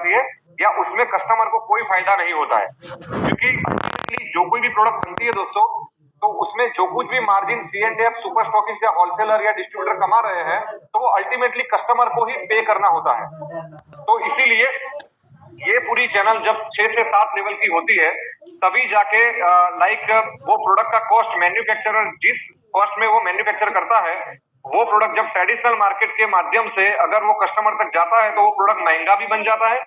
जाती है या उसमें कस्टमर को कोई फायदा नहीं होता है, क्योंकि जो कोई भी प्रोडक्ट बनती है दोस्तों, तो उसमें जो कुछ भी मार्जिन C&F सुपर स्टॉकिस्ट या होलसेलर या डिस्ट्रीब्यूटर कमा रहे हैं, तो वो अल्टीमेटली कस्टमर को ही पे करना होता है। तो इसीलिए ये पूरी चैनल जब 6 से 7 लेवल की होती है, तभी जाके वो प्रोडक्ट का कॉस्ट मैन्युफैक्चरर जिस कॉस्ट में वो मैन्युफैक्चर करता है, वो प्रोडक्ट जब ट्रेडिशनल मार्केट के माध्यम से अगर वो कस्टमर तक जाता है, तो वो प्रोडक्ट महंगा भी बन जाता है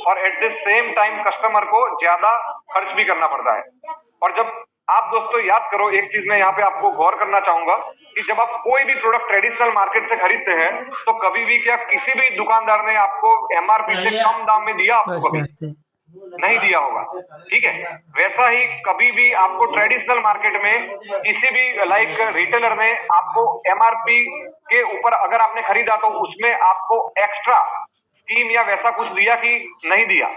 और at the same time customer को ज्यादा खर्च भी करना पड़ता है। और जब आप दोस्तों याद करो, एक चीज मैं यहाँ पे आपको गौर करना चाहूंगा कि जब आप कोई भी प्रोडक्ट ट्रेडिशनल मार्केट से खरीदते हैं, तो कभी भी क्या किसी भी दुकानदार ने आपको MRP से कम दाम में दिया? आपको कभी नहीं दिया होगा, ठीक है। वैसा ही कभी भी आपको ट्रेडिशनल मार्केट में किसी भी रिटेलर ने आपको MRP के ऊपर अगर आपने खरीदा, तो उसमें आपको एक्स्ट्रा स्कीम या वैसा कुछ दिया कि नहीं दिया?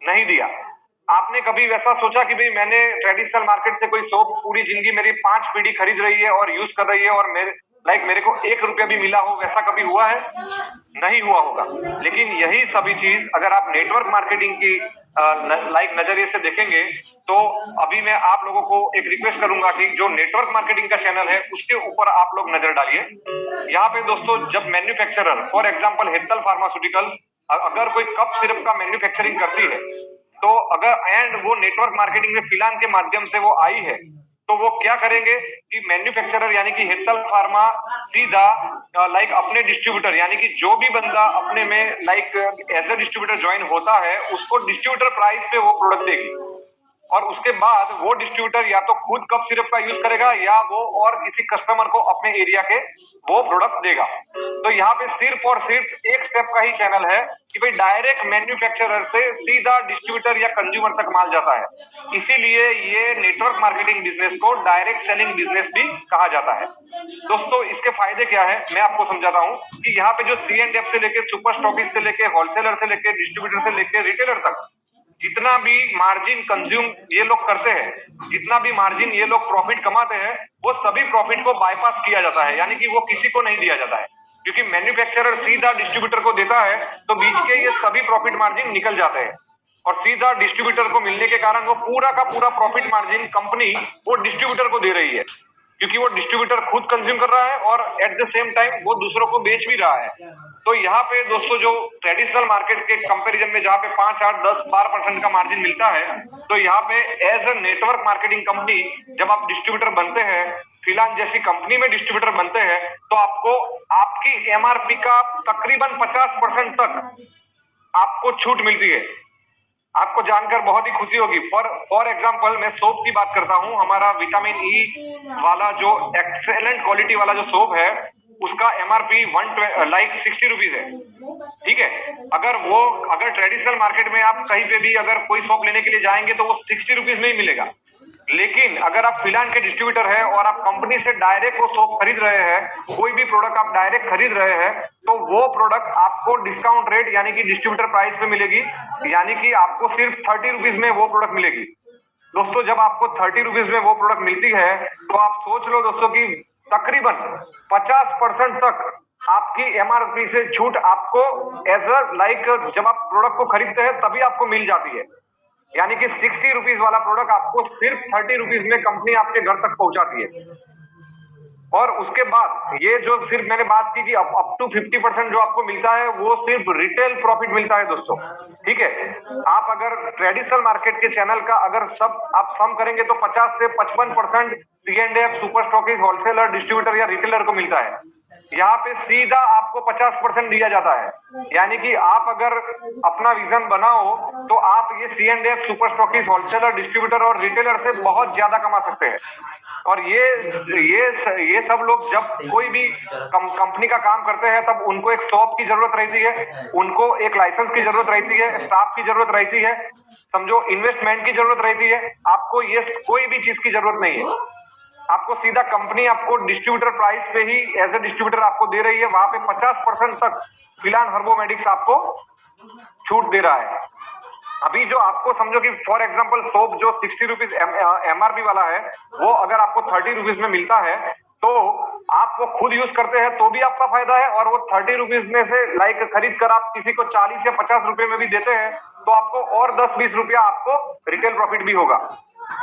नहीं दिया। आपने कभी वैसा सोचा कि भाई मैंने ट्रेडिशनल मार्केट से कोई सोप पूरी जिंदगी मेरी 5 पीढ़ी खरीद रही है और यूज कर रही है और मेरे को 1 रुपया भी मिला हो, वैसा कभी हुआ है? नहीं हुआ होगा। लेकिन यही सभी चीज अगर आप नेटवर्क मार्केटिंग की नजरिए से देखेंगे, तो अभी मैं आप लोगों को एक रिक्वेस्ट करूंगा कि जो नेटवर्क मार्केटिंग का चैनल है उसके ऊपर आप लोग नजर डालिए। यहाँ पे दोस्तों जब मैन्युफैक्चरर फॉर एग्जांपल हेत्तल फार्मास्यूटिकल्स अगर कोई कफ सिरप का मैन्युफैक्चरिंग करती है, तो अगर एंड वो नेटवर्क मार्केटिंग में फिलान के माध्यम से वो आई है, तो वो क्या करेंगे कि मैन्युफैक्चरर यानी कि हेत्तल फार्मा सीधा अपने डिस्ट्रीब्यूटर यानी कि जो भी बंदा अपने में एज ए डिस्ट्रीब्यूटर ज्वाइन होता है, उसको डिस्ट्रीब्यूटर प्राइस पे वो प्रोडक्ट देगी और उसके बाद वो डिस्ट्रीब्यूटर या तो खुद कप सिरप का यूज करेगा या वो और किसी कस्टमर को अपने एरिया के वो प्रोडक्ट देगा। तो यहाँ पे सिर्फ और सिर्फ एक स्टेप का ही चैनल है कि भाई डायरेक्ट मैन्युफैक्चरर से सीधा डिस्ट्रीब्यूटर या कंज्यूमर तक माल जाता है। इसीलिए ये नेटवर्क मार्केटिंग बिजनेस को डायरेक्ट सेलिंग बिजनेस भी कहा जाता है। दोस्तों इसके फायदे क्या है मैं आपको समझाता हूँ कि यहाँ पे जो C&F से लेके सुपर स्टॉकिस्ट से लेके होलसेलर से लेके डिस्ट्रीब्यूटर से लेके रिटेलर तक जितना भी मार्जिन कंज्यूम ये लोग करते हैं, जितना भी मार्जिन ये लोग प्रॉफिट कमाते हैं, वो सभी प्रॉफिट को बाईपास किया जाता है, यानी कि वो किसी को नहीं दिया जाता है, क्योंकि मैन्युफैक्चरर सीधा डिस्ट्रीब्यूटर को देता है, तो बीच के ये सभी प्रॉफिट मार्जिन निकल जाते हैं और सीधा डिस्ट्रीब्यूटर को मिलने के कारण वो पूरा का पूरा प्रॉफिट मार्जिन कंपनी वो डिस्ट्रीब्यूटर को दे रही है, क्योंकि वो डिस्ट्रीब्यूटर खुद कंज्यूम कर रहा है और एट द सेम टाइम वो दूसरों को बेच भी रहा है। तो यहाँ पे दोस्तों जो ट्रेडिशनल मार्केट के कंपैरिजन में जहाँ पे 5, 8, 10, 12% का मार्जिन मिलता है, तो यहाँ पे as a network marketing company जब आप डिस्ट्रीब्यूटर बनते हैं, फिलहाल जैसी कंपनी में डिस्ट्रीब्यूटर बनते हैं, तो आपको आपकी MRP का तकरीबन 50% तक आपको छूट मिलती है। आपको जानकर बहुत ही खुशी होगी। फॉर एग्जांपल मैं सोप की बात करता हूं, हमारा विटामिन ई वाला जो एक्सेलेंट क्वालिटी वाला जो सोप है, उसका MRP 60 रुपीज है, ठीक है। अगर ट्रेडिशनल मार्केट में आप कहीं पे भी अगर कोई सोप लेने के लिए जाएंगे तो वो 60 रुपीज में ही मिलेगा। लेकिन अगर आप फिलहाल के डिस्ट्रीब्यूटर है और आप कंपनी से डायरेक्ट वो सोप खरीद रहे हैं, कोई भी प्रोडक्ट आप डायरेक्ट खरीद रहे हैं, तो वो प्रोडक्ट आपको डिस्काउंट रेट यानी कि डिस्ट्रीब्यूटर प्राइस पे मिलेगी, यानी कि आपको सिर्फ 30 रुपीज में वो प्रोडक्ट मिलेगी। दोस्तों जब आपको 30 रुपीज में वो प्रोडक्ट मिलती है, तो आप सोच लो दोस्तों कि तकरीबन 50% तक आपकी MRP से छूट आपको जब आप प्रोडक्ट को खरीदते हैं तभी आपको मिल जाती है, यानी कि 60 रुपीज वाला प्रोडक्ट आपको सिर्फ 30 रुपीज में कंपनी आपके घर तक पहुंचाती है। और उसके बाद ये जो सिर्फ मैंने बात की कि अप टू 50% जो आपको मिलता है वो सिर्फ रिटेल प्रॉफिट मिलता है दोस्तों, ठीक है। आप अगर ट्रेडिशनल मार्केट के चैनल का अगर सब आप सम करेंगे तो 50 से 55% C&F super stockist wholesaler distributor या रिटेलर को मिलता है। यहाँ पे सीधा आपको 50% दिया जाता है, यानी कि आप अगर अपना विजन बनाओ तो आप ये C&F super stockist wholesaler distributor और रिटेलर से बहुत ज्यादा कमा सकते हैं। और ये सब लोग जब कोई भी कंपनी का काम करते हैं, तब उनको एक शॉप की जरूरत रहती है, उनको एक लाइसेंस की जरूरत रहती है, स्टाफ की जरूरत रहती है, समझो इन्वेस्टमेंट की जरूरत रहती है। आपको ये कोई भी चीज की जरूरत नहीं है, आपको सीधा कंपनी आपको डिस्ट्रीब्यूटर प्राइस पे ही एज ए डिस्ट्रीब्यूटर आपको दे रही है। वहां पे 50% तक फिलहाल हर्बोमेडिक्स आपको छूट दे रहा है। अभी जो आपको समझो कि फॉर एग्जांपल सोप जो 60 रुपीज MRP वाला है, वो अगर आपको 30 रुपीज में मिलता है, तो आप वो खुद यूज करते हैं तो भी आपका फायदा है, और वो 30 रुपीज में से लाइक खरीद कर आप किसी को 40 या 50 रुपए में भी देते हैं तो आपको और 10-20 रुपया आपको रिटेल प्रॉफिट भी होगा।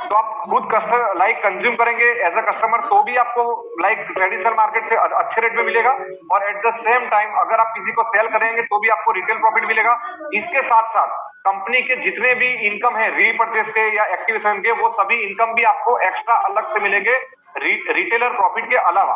तो आप खुद कस्टमर लाइक कंज्यूम करेंगे एज अ कस्टमर तो भी आपको लाइक ट्रेडिशनल मार्केट से अच्छे रेट में मिलेगा, और एट द सेम टाइम अगर आप किसी को सेल करेंगे तो भी आपको रिटेल प्रॉफिट मिलेगा। इसके साथ साथ कंपनी के जितने भी इनकम है रीपरचेज के या एक्टिवेशन के, वो सभी इनकम भी आपको एक्स्ट्रा अलग से मिलेंगे रिटेलर प्रॉफिट के अलावा।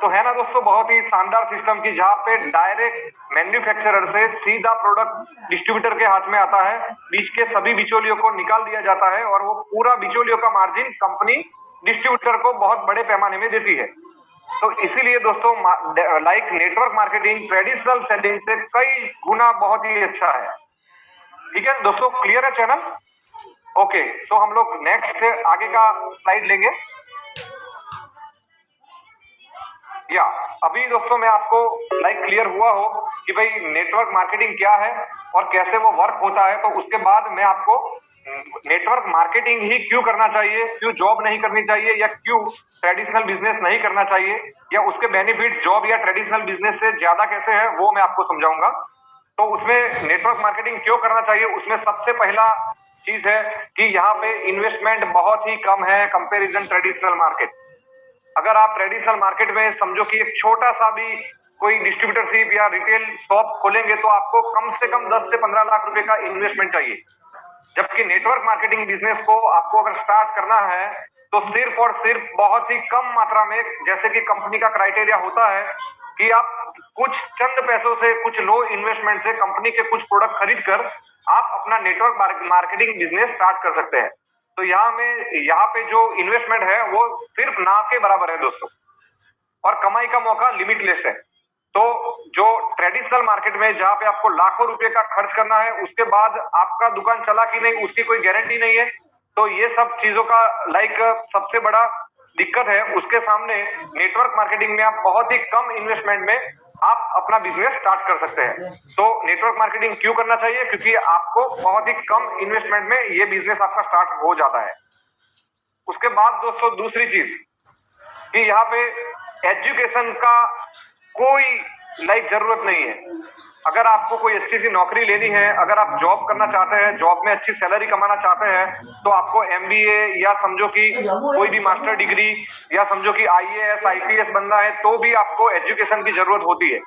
तो है ना दोस्तों, बहुत ही शानदार सिस्टम की जहां पे डायरेक्ट मैन्युफैक्चरर से सीधा प्रोडक्ट डिस्ट्रीब्यूटर के हाथ में आता है, बीच के सभी बिचौलियों को निकाल दिया जाता है और वो पूरा बिचौलियों का मार्जिन कंपनी डिस्ट्रीब्यूटर को बहुत बड़े पैमाने में देती है। तो इसीलिए दोस्तों like network marketing traditional selling से कई गुना बहुत ही अच्छा है। ठीक है दोस्तों, क्लियर है चैनल? ओके, सो हम लोग नेक्स्ट आगे का स्लाइड लेंगे। या अभी दोस्तों मैं आपको लाइक क्लियर हुआ हो कि भाई नेटवर्क मार्केटिंग क्या है और कैसे वो वर्क होता है, तो उसके बाद मैं आपको नेटवर्क मार्केटिंग ही क्यों करना चाहिए, क्यों जॉब नहीं करनी चाहिए, या क्यों ट्रेडिशनल बिजनेस नहीं करना चाहिए, या उसके बेनिफिट जॉब या ट्रेडिशनल बिजनेस से ज्यादा कैसे है, वो मैं आपको समझाऊंगा। तो उसमें नेटवर्क मार्केटिंग क्यों करना चाहिए, उसमें सबसे पहला चीज है कि यहाँ पे इन्वेस्टमेंट बहुत ही कम है कंपेरिजन ट्रेडिशनल मार्केट। अगर आप ट्रेडिशनल मार्केट में समझो कि एक छोटा सा भी कोई डिस्ट्रीब्यूटरशिप या रिटेल शॉप खोलेंगे तो आपको कम से कम 10 से 15 लाख रुपए का इन्वेस्टमेंट चाहिए, जबकि नेटवर्क मार्केटिंग बिजनेस को आपको अगर स्टार्ट करना है तो सिर्फ और सिर्फ बहुत ही कम मात्रा में, जैसे कि कंपनी का क्राइटेरिया होता है कि आप कुछ चंद पैसों से, कुछ लो इन्वेस्टमेंट से कंपनी के कुछ प्रोडक्ट खरीद कर आप अपना नेटवर्क मार्केटिंग बिजनेस स्टार्ट कर सकते हैं। तो यहाँ पे जो इन्वेस्टमेंट है वो सिर्फ ना के बराबर है दोस्तों, और कमाई का मौका लिमिटलेस है। तो जो ट्रेडिशनल मार्केट में जहां पे आपको लाखों रुपए का खर्च करना है, उसके बाद आपका दुकान चला कि नहीं उसकी कोई गारंटी नहीं है। तो ये सब चीजों का लाइक सबसे बड़ा दिक्कत है। उसके सामने नेटवर्क मार्केटिंग में आप बहुत ही कम इन्वेस्टमेंट में आप अपना बिजनेस स्टार्ट कर सकते हैं। तो नेटवर्क मार्केटिंग क्यों करना चाहिए, क्योंकि आपको बहुत ही कम इन्वेस्टमेंट में ये बिजनेस आपका स्टार्ट हो जाता है। उसके बाद दोस्तों दूसरी चीज कि यहाँ पे एजुकेशन का कोई लाइक जरूरत नहीं है। अगर आपको कोई अच्छी सी नौकरी लेनी है, अगर आप जॉब करना चाहते हैं, जॉब में अच्छी सैलरी कमाना चाहते हैं, तो आपको एमबीए या समझो कि कोई भी मास्टर डिग्री या समझो कि आईएएस आईपीएस बनना है तो भी आपको एजुकेशन की जरूरत होती है,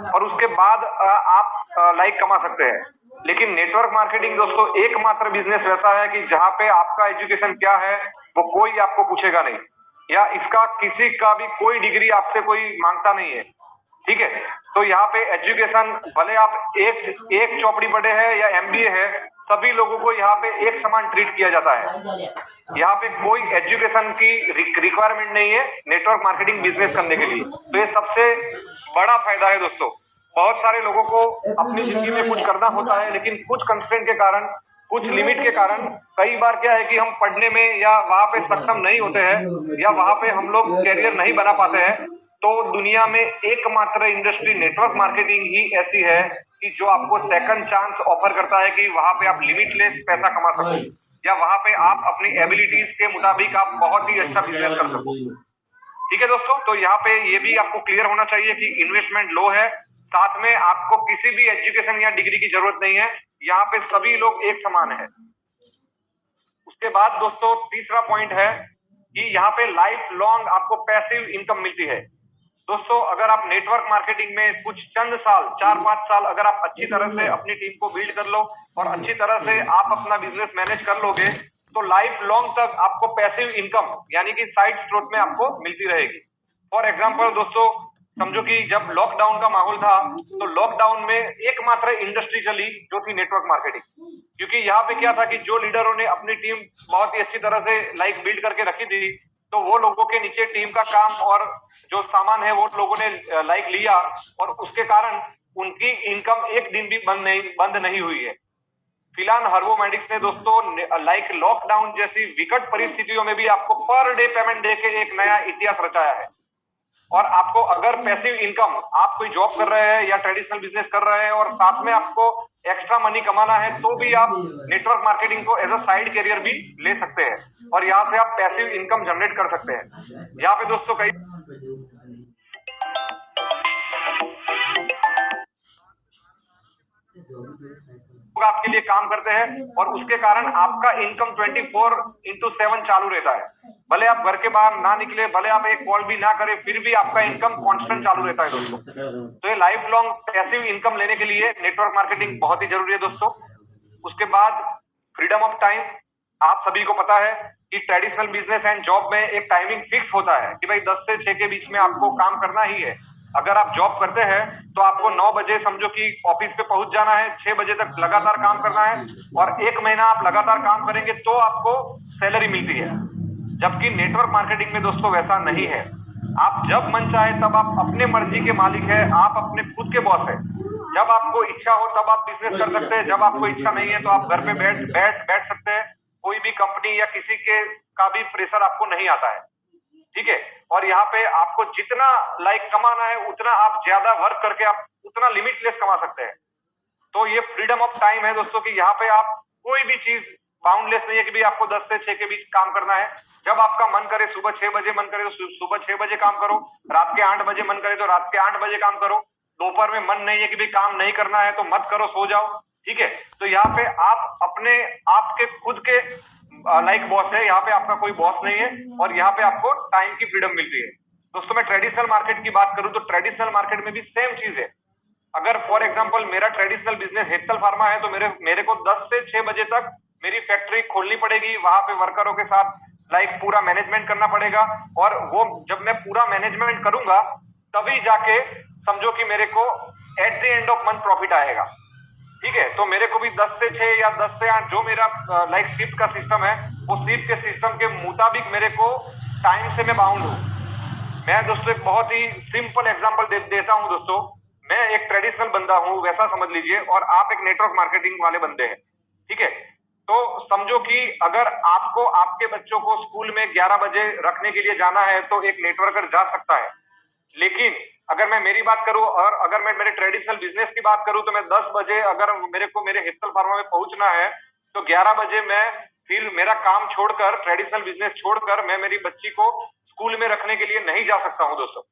और उसके बाद आप लाइक कमा सकते हैं। लेकिन नेटवर्क मार्केटिंग दोस्तों एकमात्र बिजनेस वैसा है कि जहां पे आपका एजुकेशन क्या है वो कोई आपको पूछेगा नहीं, या इसका किसी का भी कोई डिग्री आपसे कोई मांगता नहीं है। ठीक है, तो यहाँ पे एजुकेशन भले आप एक चौपड़ी पढ़े हैं या एमबीए है, सभी लोगों को यहाँ पे एक समान ट्रीट किया जाता है। यहाँ पे कोई एजुकेशन की रिक्वायरमेंट नहीं है नेटवर्क मार्केटिंग बिजनेस करने के लिए। तो ये सबसे बड़ा फायदा है दोस्तों। बहुत सारे लोगों को अपनी जिंदगी में कुछ करना होता है, लेकिन कुछ कंस्ट्रेंट के कारण, कुछ लिमिट के कारण कई बार क्या है कि हम पढ़ने में या वहां पे सक्षम नहीं होते हैं, या वहां पे हम लोग कैरियर नहीं बना पाते हैं। तो दुनिया में एकमात्र इंडस्ट्री नेटवर्क मार्केटिंग ही ऐसी है कि जो आपको सेकंड चांस ऑफर करता है कि वहां पे आप लिमिटलेस पैसा कमा सको, या वहां पे आप अपनी एबिलिटीज के मुताबिक आप बहुत ही अच्छा बिजनेस कर सको। ठीक है दोस्तों, तो यहाँ पे ये भी आपको क्लियर होना चाहिए कि इन्वेस्टमेंट लो है, साथ में आपको किसी भी एजुकेशन या डिग्री की जरूरत नहीं है। यहाँ पे सभी लोग एक समान है। उसके बाद दोस्तों तीसरा पॉइंट है कि यहाँ पे लाइफ लॉन्ग आपको पैसिव इनकम मिलती है। दोस्तों अगर आप नेटवर्क मार्केटिंग में कुछ चंद साल, 4-5 साल अगर आप अच्छी तरह से अपनी टीम को बिल्ड कर लो और अच्छी तरह से आप अपना बिजनेस मैनेज कर लोगे, तो लाइफ लॉन्ग तक आपको पैसिव इनकम यानी कि साइड स्रोत में आपको मिलती रहेगी। फॉर एग्जाम्पल दोस्तों समझो कि जब लॉकडाउन का माहौल था तो लॉकडाउन में एकमात्र इंडस्ट्री चली जो थी नेटवर्क मार्केटिंग, क्योंकि यहाँ पे क्या था कि जो लीडरों ने अपनी टीम बहुत ही अच्छी तरह से लाइक बिल्ड करके रखी थी, तो वो लोगों के नीचे टीम का काम और जो सामान है वो लोगों ने लाइक लिया, और उसके कारण उनकी इनकम एक दिन भी बंद नहीं हुई है। फिलहाल हर्बोमेडिक्स ने दोस्तों लाइक लॉकडाउन जैसी विकट परिस्थितियों में भी आपको पर डे पेमेंट दे के एक नया इतिहास रचाया है। और आपको अगर पैसिव इनकम, आप कोई जॉब कर रहे हैं या ट्रेडिशनल बिजनेस कर रहे हैं और साथ में आपको एक्स्ट्रा मनी कमाना है, तो भी आप नेटवर्क मार्केटिंग को एज अ साइड कैरियर भी ले सकते हैं और यहाँ से आप पैसिव इनकम जनरेट कर सकते हैं। यहाँ पे दोस्तों कई लोग आपके लिए काम करते हैं और उसके कारण आपका इनकम 24/7 चालू रहता है। भले आप घर के बाहर ना निकले, भले आप एक कॉल भी ना करें, फिर भी आपका इनकम कांस्टेंट चालू रहता है दोस्तों। तो ये लाइफ लॉन्ग पैसिव इनकम लेने के लिए नेटवर्क मार्केटिंग बहुत ही जरूरी है दोस्तों। उसके बाद फ्रीडम ऑफ टाइम। आप सभी को पता है कि ट्रेडिशनल बिजनेस एंड जॉब में एक टाइमिंग फिक्स होता है कि भाई 10 से 6 के बीच में आपको काम करना ही है। अगर आप जॉब करते हैं तो आपको 9 बजे समझो कि ऑफिस पे पहुंच जाना है, 6 बजे तक लगातार काम करना है और 1 महीना आप लगातार काम करेंगे तो आपको सैलरी मिलती है। जबकि नेटवर्क मार्केटिंग में दोस्तों वैसा नहीं है। आप जब मन चाहे तब आप अपने मर्जी के मालिक है, आप अपने खुद के बॉस है। जब आपको इच्छा हो तब आप बिजनेस कर सकते हैं, जब आपको इच्छा नहीं है तो आप घर पे बैठ सकते हैं। कोई भी कंपनी या किसी के का भी प्रेशर आपको नहीं आता है, ठीक है। और यहाँ पे आपको जितना कमाना है उतना आप ज्यादा वर्क करके आप उतना लिमिटलेस कमा सकते हैं। तो ये फ्रीडम ऑफ टाइम है दोस्तों कि यहाँ पे आप कोई भी चीज बाउंडलेस नहीं है कि भाई आपको 10 से 6 के बीच काम करना है। जब आपका मन करे सुबह 6 बजे मन करे तो सुबह 6 बजे काम करो, रात के 8 बजे मन करे तो रात के 8 बजे काम करो। दोपहर में मन नहीं है कि भाई काम नहीं करना है तो मत करो, सो जाओ, ठीक है। तो यहाँ पे आप अपने आपके खुद के बॉस है, यहाँ पे आपका कोई बॉस नहीं है और यहाँ पे आपको टाइम की फ्रीडम मिलती है। दोस्तों मैं ट्रेडिशनल मार्केट की बात करूं तो ट्रेडिशनल मार्केट में भी सेम चीज है। अगर फॉर एग्जांपल मेरा ट्रेडिशनल बिजनेस हेक्टल फार्मा है तो मेरे को 10 से 6 बजे तक मेरी फैक्ट्री खोलनी पड़ेगी, वहां पे वर्करों के साथ पूरा मैनेजमेंट करना पड़ेगा और वो जब मैं पूरा मैनेजमेंट करूंगा तभी जाके समझो कि मेरे को at the end of month profit आएगा, ठीक है। तो मेरे को भी 10 से 6 या 10 से 8 जो मेरा शिफ्ट का सिस्टम है वो शिफ्ट के सिस्टम के मुताबिक मेरे को टाइम से मैं बाउंड हूं। मैं दोस्तों एक बहुत ही सिंपल एग्जांपल देता हूं दोस्तों। मैं एक ट्रेडिशनल बंदा हूं वैसा समझ लीजिए और आप एक नेटवर्क मार्केटिंग वाले बंदे हैं, ठीक है। तो समझो कि अगर आपको आपके बच्चों को स्कूल में 11 बजे रखने के लिए जाना है तो एक नेटवर्कर जा सकता है। लेकिन अगर मैं मेरी बात करूं और अगर मैं मेरे ट्रेडिशनल बिजनेस की बात करूं तो मैं 10 बजे अगर मेरे को मेरे हेक्टल फार्मा में पहुंचना है तो 11 बजे मैं फिर मेरा काम छोड़कर ट्रेडिशनल बिजनेस छोड़कर मैं मेरी बच्ची को स्कूल में रखने के लिए नहीं जा सकता हूं दोस्तों।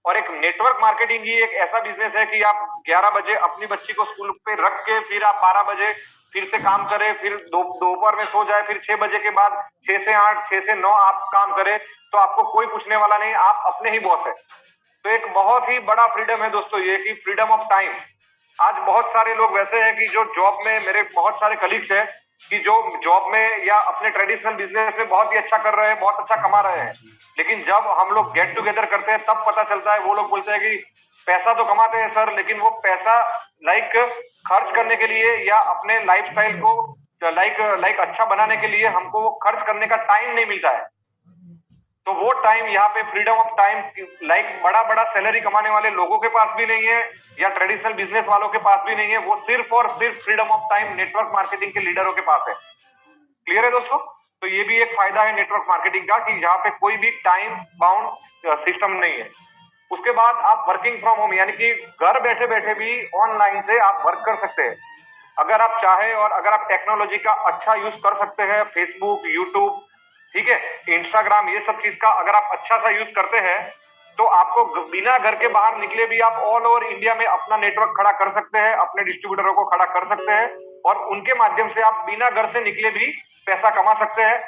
और एक नेटवर्क मार्केटिंग ही एक ऐसा बिजनेस है कि आप 11 बजे अपनी बच्ची को स्कूल पे रख के फिर आप 12 बजे फिर से काम करें, फिर दोपहर में सो जाए, फिर 6 बजे के बाद 6 से 8 6 से 9 आप काम करें तो आपको कोई पूछने वाला नहीं, आप अपने ही बॉस है। तो एक बहुत ही बड़ा फ्रीडम है दोस्तों ये कि फ्रीडम ऑफ टाइम। आज बहुत सारे लोग वैसे हैं कि जो जॉब में मेरे बहुत सारे कलीग्स हैं कि जो जॉब में या अपने ट्रेडिशनल बिजनेस में बहुत ही अच्छा कर रहे हैं, बहुत अच्छा कमा रहे हैं, लेकिन जब हम लोग गेट टुगेदर करते हैं तब पता चलता है, वो लोग बोलते हैं कि पैसा तो कमाते हैं सर लेकिन वो पैसा खर्च करने के लिए या अपने लाइफस्टाइल को अच्छा बनाने के लिए हमको वो खर्च करने का टाइम नहीं मिलता है। तो वो टाइम यहाँ पे फ्रीडम ऑफ टाइम बड़ा बड़ा सैलरी कमाने वाले लोगों के पास भी नहीं है या ट्रेडिशनल बिजनेस वालों के पास भी नहीं है, वो सिर्फ और सिर्फ freedom of time network marketing के लीडरों के पास है। क्लियर है दोस्तों। तो ये भी एक फायदा है नेटवर्क मार्केटिंग का कि यहाँ पे कोई भी टाइम बाउंड सिस्टम नहीं है। उसके बाद आप वर्किंग फ्रॉम होम यानी कि घर बैठे बैठे भी ऑनलाइन से आप वर्क कर सकते हैं अगर आप चाहे और अगर आप टेक्नोलॉजी का अच्छा यूज कर सकते हैं। फेसबुक, यूट्यूब, ठीक है, इंस्टाग्राम, ये सब चीज का अगर आप अच्छा सा यूज करते हैं तो आपको बिना घर के बाहर निकले भी आप ऑल ओवर इंडिया में अपना नेटवर्क खड़ा कर सकते हैं, अपने डिस्ट्रीब्यूटरों को खड़ा कर सकते हैं और उनके माध्यम से आप बिना घर से निकले भी पैसा कमा सकते हैं।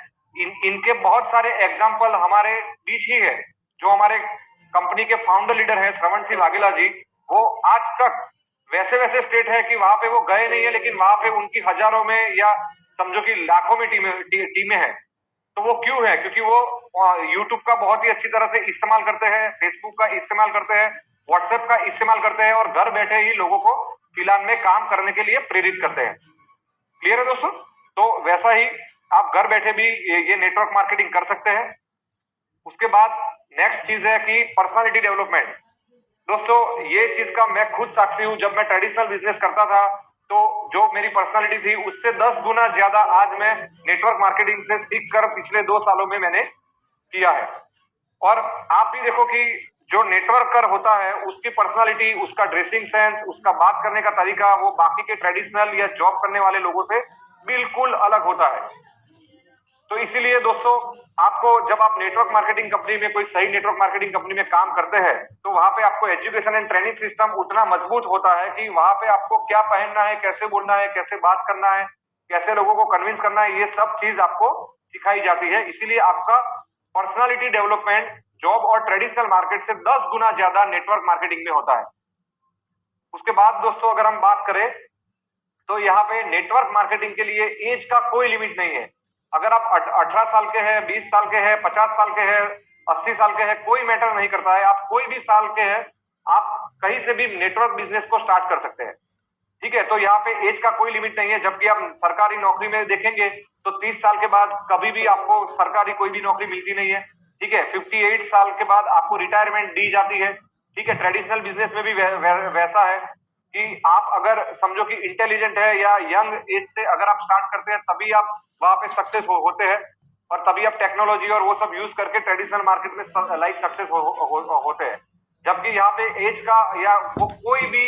इनके बहुत सारे एग्जाम्पल हमारे बीच ही है। जो हमारे कंपनी के फाउंडर लीडर है श्रवण सिंह वाघेला जी, वो आज तक वैसे वैसे स्टेट है कि वहां पे वो गए नहीं है लेकिन वहां पे उनकी हजारों में या समझो कि लाखों में टीमें हैं। तो वो क्यों है? क्योंकि वो यूट्यूब का बहुत ही अच्छी तरह से इस्तेमाल करते हैं, फेसबुक का इस्तेमाल करते हैं, व्हाट्सएप का इस्तेमाल करते हैं और घर बैठे ही लोगों को फिलहाल में काम करने के लिए प्रेरित करते हैं। क्लियर है दोस्तों। तो वैसा ही आप घर बैठे भी ये नेटवर्क मार्केटिंग कर सकते हैं। उसके बाद नेक्स्ट चीज है कि पर्सनालिटी डेवलपमेंट। दोस्तों ये चीज का मैं खुद साक्षी हूं। जब मैं ट्रेडिशनल बिजनेस करता था तो जो मेरी पर्सनालिटी थी उससे 10 गुना ज्यादा आज मैं नेटवर्क मार्केटिंग से सीख कर पिछले 2 सालों में मैंने किया है। और आप भी देखो कि जो नेटवर्कर होता है उसकी पर्सनालिटी, उसका ड्रेसिंग सेंस, उसका बात करने का तरीका वो बाकी के ट्रेडिशनल या जॉब करने वाले लोगों से बिल्कुल अलग होता है। तो इसीलिए दोस्तों आपको जब आप नेटवर्क मार्केटिंग कंपनी में, कोई सही नेटवर्क मार्केटिंग कंपनी में काम करते हैं, तो वहां पे आपको एजुकेशन एंड ट्रेनिंग सिस्टम उतना मजबूत होता है कि वहां पे आपको क्या पहनना है, कैसे बोलना है, कैसे बात करना है, कैसे लोगों को कन्विंस करना है, ये सब चीज आपको सिखाई जाती है। इसीलिए आपका पर्सनालिटी डेवलपमेंट जॉब और ट्रेडिशनल मार्केट से 10 गुना ज्यादा नेटवर्क मार्केटिंग में होता है। उसके बाद दोस्तों अगर हम बात करें तो यहाँ पे नेटवर्क मार्केटिंग के लिए एज का कोई लिमिट नहीं है। अगर आप 18 साल के हैं, 20 साल के हैं, 50 साल के हैं, 80 साल के हैं, कोई मैटर नहीं करता है। आप कोई भी साल के हैं, आप कहीं से भी नेटवर्क बिजनेस को स्टार्ट कर सकते हैं। ठीक है, तो यहाँ पे एज का कोई लिमिट नहीं है। जबकि आप सरकारी नौकरी में देखेंगे तो 30 साल के बाद कभी भी आपको सरकारी कोई भी नौकरी मिलती नहीं है। ठीक है, 58 साल के बाद आपको रिटायरमेंट दी जाती है। ठीक है, ट्रेडिशनल बिजनेस में भी वैसा है कि आप अगर समझो कि इंटेलिजेंट है या यंग एज से अगर आप स्टार्ट करते हैं तभी आप वहां पे सक्सेस होते हैं, और तभी आप टेक्नोलॉजी और वो सब यूज करके ट्रेडिशनल मार्केट में लाइक सक्सेस होते हैं। जबकि यहाँ पे एज का या वो कोई भी